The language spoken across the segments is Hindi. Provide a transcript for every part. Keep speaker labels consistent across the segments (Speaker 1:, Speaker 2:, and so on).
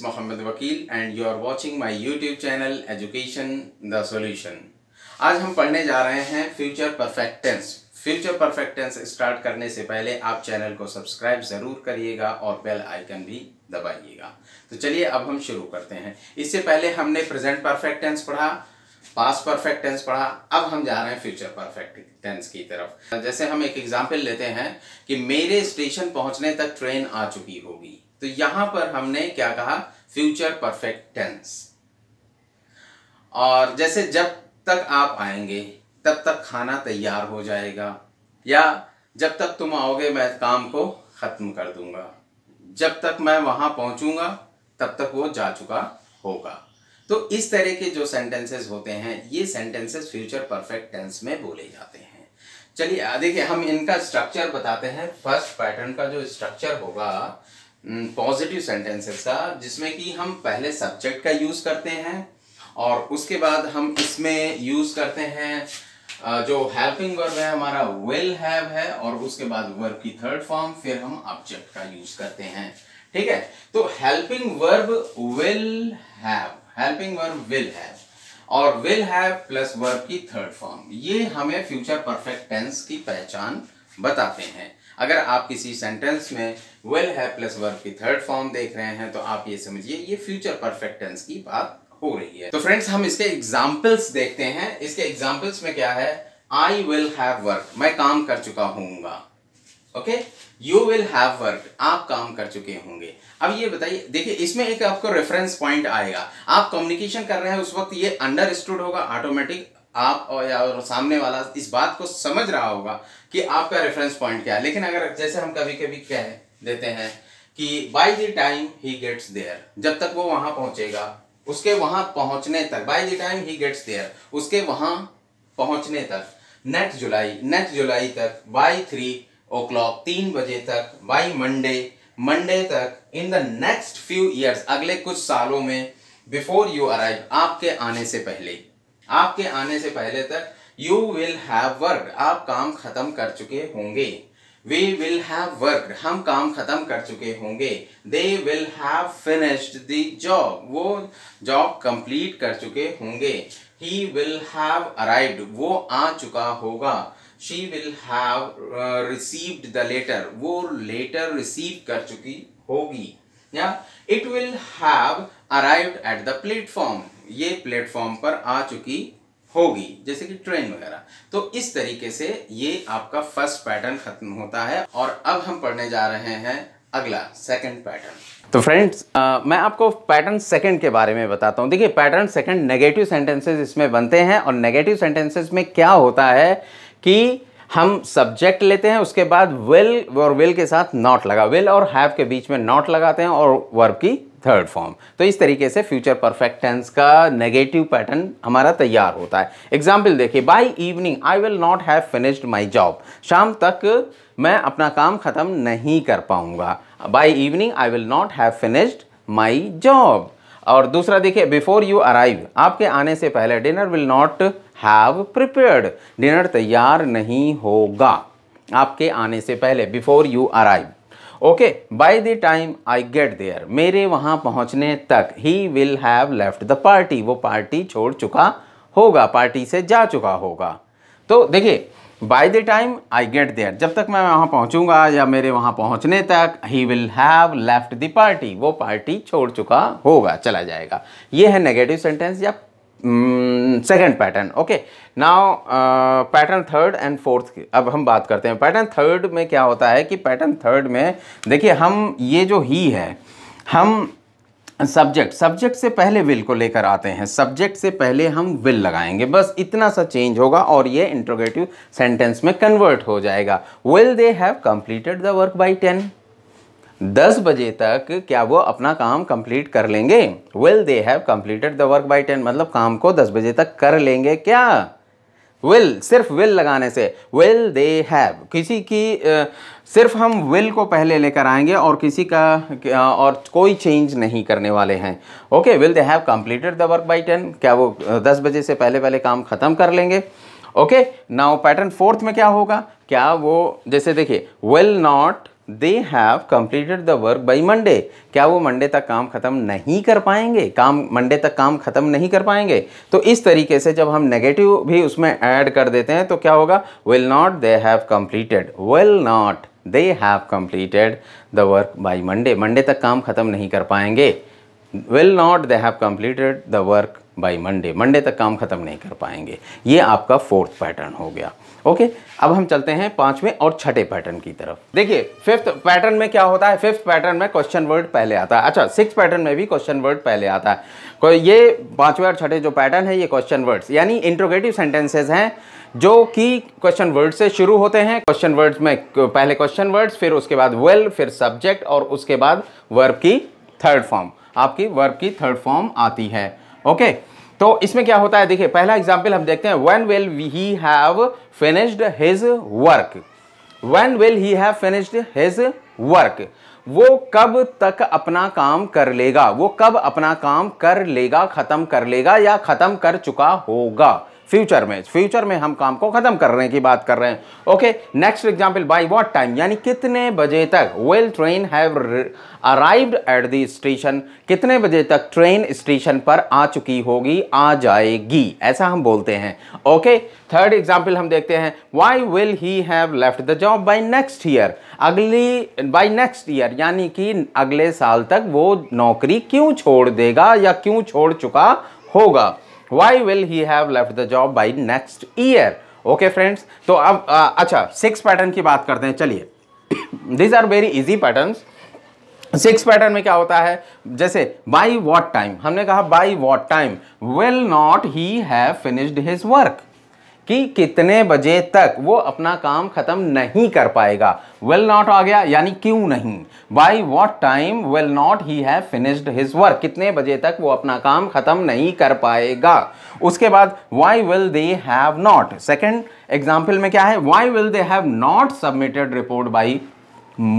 Speaker 1: मोहम्मद वकील and you are watching my YouTube channel Education the Solution। आज हम पढ़ने जा रहे हैं future perfect tense. Future perfect tense start करने से पहले आप चैनल को सब्सक्राइब ज़रूर करिएगा और बेल आइकन भी दबाइएगा। तो चलिए अब हम शुरू करते हैं। इससे पहले हमने प्रेजेंट परफेक्ट टेंस पढ़ा, पास्ट परफेक्ट टेंस पढ़ा, अब हम जा रहे हैं फ्यूचर परफेक्ट टेंस की तरफ। जैसे हम एक एग्जाम्पल लेते हैं कि मेरे स्टेशन पहुंचने तक ट्रेन आ चुकी होगी, तो यहां पर हमने क्या कहा, फ्यूचर परफेक्ट टेंस। और जैसे जब तक आप आएंगे तब तक खाना तैयार हो जाएगा, या जब तक तुम आओगे मैं काम को खत्म कर दूंगा, जब तक मैं वहां पहुंचूंगा तब तक वो जा चुका होगा। तो इस तरह के जो सेंटेंसेस होते हैं ये सेंटेंसेस फ्यूचर परफेक्ट टेंस में बोले जाते हैं। चलिए देखिए हम इनका स्ट्रक्चर बताते हैं। फर्स्ट पैटर्न का जो स्ट्रक्चर होगा पॉजिटिव सेंटेंसेस का, जिसमें कि हम पहले सब्जेक्ट का यूज करते हैं और उसके बाद हम इसमें यूज करते हैं जो हेल्पिंग वर्ब है हमारा विल हैव है, और उसके बाद वर्ब की थर्ड फॉर्म, फिर हम ऑब्जेक्ट का यूज करते हैं। ठीक है, तो helping verb will have, helping verb will have और विल हैव प्लस वर्ब की थर्ड फॉर्म, ये हमें फ्यूचर परफेक्ट टेंस की पहचान बताते हैं। अगर आप किसी सेंटेंस में विल हैव प्लस वर्ब की थर्ड फॉर्म देख रहे हैं तो आप ये समझिए ये फ्यूचर परफेक्ट टेंस की बात हो रही है। तो फ्रेंड्स हम इसके एग्जाम्पल्स देखते हैं। इसके एग्जाम्पल्स में क्या है, आई विल हैव वर्क, मैं काम कर चुका हूँगा। Okay, you will have work, आप काम कर चुके होंगे। अब ये बताइए, देखिए इसमें एक आपको रेफरेंस पॉइंट आएगा। आप कम्युनिकेशन कर रहे हैं उस वक्त ये अंडरस्टूड होगा ऑटोमेटिक, आप और सामने वाला इस बात को समझ रहा होगा कि आपका रेफरेंस पॉइंट क्या है। लेकिन अगर जैसे हम कभी कभी कह देते हैं कि by the time he gets there, जब तक वो वहां पहुंचेगा, उसके वहां पहुंचने तक, by the time he gets there, उसके वहां पहुंचने तक, नेक्स्ट जुलाई तक, बाय 3 o'clock 3 बजे तक, बाय मंडे तक, in the next few years, अगले कुछ सालों में, बिफोर यू अराइव, आपके आने से पहले तक, यू विल हैव वर्क, आप काम खत्म कर चुके होंगे, वी विल हैव वर्क, हम काम खत्म कर चुके होंगे, they will have finished the job, वो जॉब कंप्लीट कर चुके होंगे, ही विल हैव अराइव्ड, वो आ चुका होगा, she will have received the letter, वो लेटर रिसीव कर चुकी होगी, या it will have arrived at the platform, ये प्लेटफॉर्म पर आ चुकी होगी, जैसे कि ट्रेन वगैरह। तो इस तरीके से ये आपका फर्स्ट पैटर्न खत्म होता है। और अब हम पढ़ने जा रहे हैं अगला सेकंड पैटर्न। तो फ्रेंड्स मैं आपको पैटर्न सेकंड के बारे में बताता हूँ। देखिए पैटर्न सेकंड नेगेटिव सेंटेंसेस इसमें बनते हैं, और नेगेटिव सेंटेंसेस में क्या होता है कि हम सब्जेक्ट लेते हैं, उसके बाद विल और विल के साथ नॉट लगा, विल और हैव के बीच में नॉट लगाते हैं और वर्ब की थर्ड फॉर्म। तो इस तरीके से फ्यूचर परफेक्ट टेंस का नेगेटिव पैटर्न हमारा तैयार होता है। एग्जाम्पल देखिए, by evening I will not have finished my job, शाम तक मैं अपना काम खत्म नहीं कर पाऊंगा। By evening I will not have finished my job. और दूसरा देखिए, बिफोर यू अराइव, आपके आने से पहले, dinner will not have prepared, dinner तैयार नहीं होगा आपके आने से पहले, before you arrive. Okay, by the time I get there, मेरे वहां पहुंचने तक, he will have left the party, वो पार्टी छोड़ चुका होगा, पार्टी से जा चुका होगा। तो देखिए by the time I get there, जब तक मैं वहां पहुंचूंगा या मेरे वहां पहुंचने तक, he will have left the party, वो पार्टी छोड़ चुका होगा, चला जाएगा। ये है नेगेटिव सेंटेंस या second pattern. Okay, now pattern third and fourth की अब हम बात करते हैं। पैटर्न थर्ड में क्या होता है कि पैटर्न थर्ड में देखिए हम ये जो ही है, हम सब्जेक्ट से पहले विल को लेकर आते हैं, सब्जेक्ट से पहले हम विल लगाएंगे, बस इतना सा चेंज होगा और ये इंट्रोगेटिव सेंटेंस में कन्वर्ट हो जाएगा। Will they have completed the work by 10, 10 बजे तक क्या वो अपना काम कंप्लीट कर लेंगे। Will they have completed the work by 10, मतलब काम को 10 बजे तक कर लेंगे क्या। विल, सिर्फ विल लगाने से, विल दे हैव, किसी की सिर्फ हम विल को पहले लेकर आएंगे और किसी का और कोई चेंज नहीं करने वाले हैं। Okay, will they have completed the work by 10, क्या वो 10 बजे से पहले काम खत्म कर लेंगे। ओके, नाउ पैटर्न फोर्थ में क्या होगा, क्या वो, जैसे देखिए will not they have completed the work by Monday, क्या वो मंडे तक काम खत्म नहीं कर पाएंगे, मंडे तक काम खत्म नहीं कर पाएंगे। तो इस तरीके से जब हम नेगेटिव भी उसमें ऐड कर देते हैं तो क्या होगा, will not they have completed, will not they have completed the work by Monday, Monday तक काम खत्म नहीं कर पाएंगे। Will not they have completed the work by Monday, Monday तक काम खत्म नहीं कर पाएंगे। ये आपका फोर्थ पैटर्न हो गया। ओके, अब हम चलते हैं पांचवें और छठे पैटर्न की तरफ। देखिए फिफ्थ पैटर्न में क्या होता है, फिफ्थ पैटर्न में क्वेश्चन वर्ड पहले आता है। अच्छा, सिक्स पैटर्न में भी क्वेश्चन वर्ड पहले आता है। कोई ये पांचवें और छठे जो पैटर्न है ये क्वेश्चन वर्ड्स यानी इंट्रोगेटिव सेंटेंसेस हैं जो कि क्वेश्चन वर्ड से शुरू होते हैं। क्वेश्चन वर्ड्स में पहले क्वेश्चन वर्ड्स, फिर उसके बाद विल, फिर सब्जेक्ट और उसके बाद वर्ब की थर्ड फॉर्म, आपकी वर्ब की थर्ड फॉर्म आती है। ओके, तो इसमें क्या होता है, देखिए पहला एग्जांपल हम देखते हैं। When will he have finished his work, when will he have finished his work, वो कब तक अपना काम कर लेगा, वो कब अपना काम कर लेगा, खत्म कर लेगा या खत्म कर चुका होगा। फ्यूचर में हम काम को खत्म करने की बात कर रहे हैं। Okay, next example, by what time यानी कितने बजे तक, will train have arrived at the station, कितने बजे तक ट्रेन स्टेशन पर आ चुकी होगी, आ जाएगी, ऐसा हम बोलते हैं। ओके, थर्ड एग्जांपल हम देखते हैं। Why will he have left the job by next year, by next year यानी कि अगले साल तक वो नौकरी क्यों छोड़ देगा या क्यों छोड़ चुका होगा। Why will he have left the job by next year? Okay friends, तो अब अच्छा सिक्स पैटर्न की बात करते हैं। चलिए, these are very easy patterns। Six pattern में क्या होता है, जैसे by what time, हमने कहा by what time will not he have finished his work, कि कितने बजे तक वो अपना काम खत्म नहीं कर पाएगा। will not आ गया यानी क्यों नहीं। by what time will not he have finished his work, कितने बजे तक वो अपना काम खत्म नहीं कर पाएगा। उसके बाद why will they have not, second example में क्या है, why will they have not submitted report by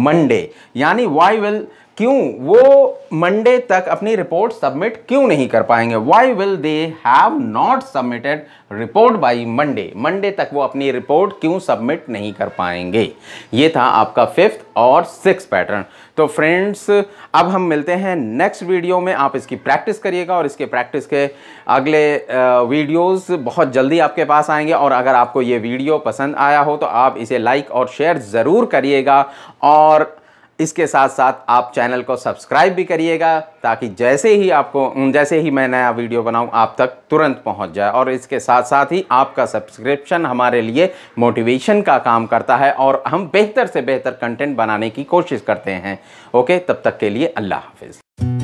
Speaker 1: Monday, यानी why will, क्यों वो मंडे तक अपनी रिपोर्ट सबमिट क्यों नहीं कर पाएंगे। Why will they have not submitted report by Monday, Monday तक वो अपनी रिपोर्ट क्यों सबमिट नहीं कर पाएंगे। ये था आपका फिफ्थ और सिक्स पैटर्न। तो फ्रेंड्स, अब हम मिलते हैं नेक्स्ट वीडियो में। आप इसकी प्रैक्टिस करिएगा और इसके प्रैक्टिस के अगले वीडियोस बहुत जल्दी आपके पास आएंगे। और अगर आपको ये वीडियो पसंद आया हो तो आप इसे लाइक और शेयर ज़रूर करिएगा, और इसके साथ साथ आप चैनल को सब्सक्राइब भी करिएगा ताकि जैसे ही मैं नया वीडियो बनाऊं आप तक तुरंत पहुंच जाए। और इसके साथ साथ ही आपका सब्सक्रिप्शन हमारे लिए मोटिवेशन का काम करता है और हम बेहतर से बेहतर कंटेंट बनाने की कोशिश करते हैं। ओके, तब तक के लिए अल्लाह हाफिज़।